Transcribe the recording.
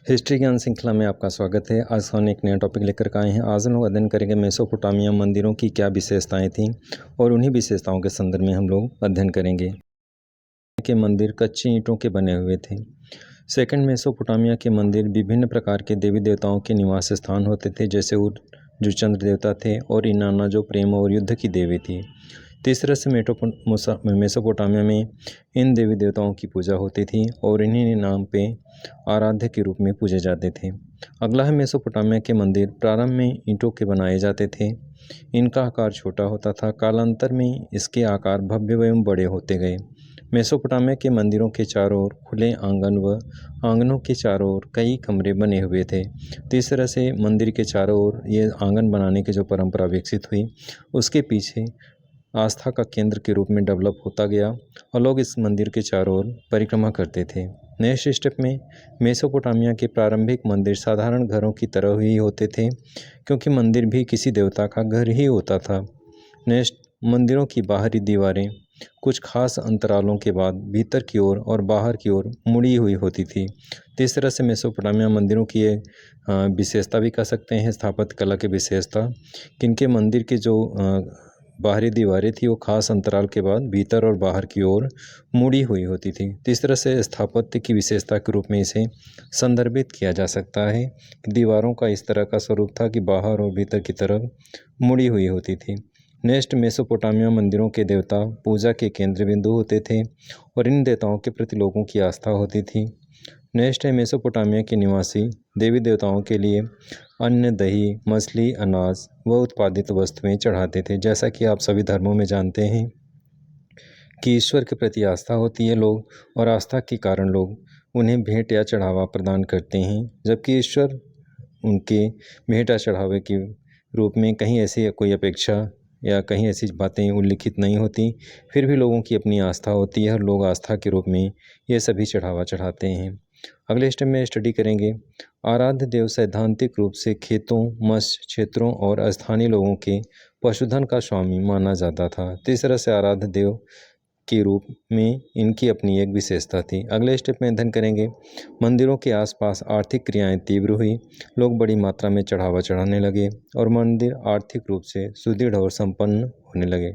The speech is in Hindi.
हिस्ट्री ज्ञान श्रृंखला में आपका स्वागत है। आज हम एक नया टॉपिक लेकर के आए हैं। आज हम लोग अध्ययन करेंगे मेसोपोटामिया मंदिरों की क्या विशेषताएं थीं और उन्हीं विशेषताओं के संदर्भ में हम लोग अध्ययन करेंगे। के मंदिर कच्ची ईंटों के बने हुए थे। सेकंड, मेसोपोटामिया के मंदिर विभिन्न प्रकार के देवी देवताओं के निवास स्थान होते थे, जैसे उर जो चंद्र देवता थे और इनाना जो प्रेम और युद्ध की देवी थी। तीसरे से मेसोपोटामिया में इन देवी देवताओं की पूजा होती थी और इन्हीं नाम पे आराध्य के रूप में पूजे जाते थे। अगला है मेसोपोटामिया के मंदिर प्रारंभ में ईंटों के बनाए जाते थे। इनका आकार छोटा होता था। कालांतर में इसके आकार भव्य एवं बड़े होते गए। मेसोपोटामिया के मंदिरों के चारों ओर खुले आंगन व आंगनों के चारों ओर कई कमरे बने हुए थे। तो इस तरह से मंदिर के चारों ओर ये आंगन बनाने की जो परंपरा विकसित हुई, उसके पीछे आस्था का केंद्र के रूप में डेवलप होता गया और लोग इस मंदिर के चारों ओर परिक्रमा करते थे। नेक्स्ट स्टेप में मेसोपोटामिया के प्रारंभिक मंदिर साधारण घरों की तरह ही होते थे, क्योंकि मंदिर भी किसी देवता का घर ही होता था। नेक्स्ट, मंदिरों की बाहरी दीवारें कुछ खास अंतरालों के बाद भीतर की ओर और बाहर की ओर मुड़ी हुई होती थी। तो इस तरह से मेसोपोटामिया मंदिरों की विशेषता भी कह सकते हैं, स्थापत्य कला की विशेषता, कि इनके मंदिर के जो बाहरी दीवारें थी वो खास अंतराल के बाद भीतर और बाहर की ओर मुड़ी हुई होती थी। तो इस तरह से स्थापत्य की विशेषता के रूप में इसे संदर्भित किया जा सकता है कि दीवारों का इस तरह का स्वरूप था कि बाहर और भीतर की तरफ मुड़ी हुई होती थी। नेक्स्ट, मेसोपोटामिया मंदिरों के देवता पूजा के केंद्र बिंदु होते थे और इन देवताओं के प्रति लोगों की आस्था होती थी। नेक्स्ट है, मेसोपोटामिया के निवासी देवी देवताओं के लिए अन्न, दही, मछली, अनाज व उत्पादित वस्तुएं चढ़ाते थे। जैसा कि आप सभी धर्मों में जानते हैं कि ईश्वर के प्रति आस्था होती है लोग, और आस्था के कारण लोग उन्हें भेंट या चढ़ावा प्रदान करते हैं, जबकि ईश्वर उनके भेंट या चढ़ावे के रूप में कहीं ऐसी कोई अपेक्षा या कहीं ऐसी बातें उल्लिखित नहीं होती। फिर भी लोगों की अपनी आस्था होती है और लोग आस्था के रूप में ये सभी चढ़ावा चढ़ाते हैं। अगले स्टेप में स्टडी करेंगे आराध्य देव सैद्धांतिक रूप से खेतों, मत्स्य क्षेत्रों और स्थानीय लोगों के पशुधन का स्वामी माना जाता था। इस तरह से आराध्य देव के रूप में इनकी अपनी एक विशेषता थी। अगले स्टेप में अध्ययन करेंगे मंदिरों के आसपास आर्थिक क्रियाएं तीव्र हुई। लोग बड़ी मात्रा में चढ़ावा चढ़ाने लगे और मंदिर आर्थिक रूप से सुदृढ़ और संपन्न होने लगे।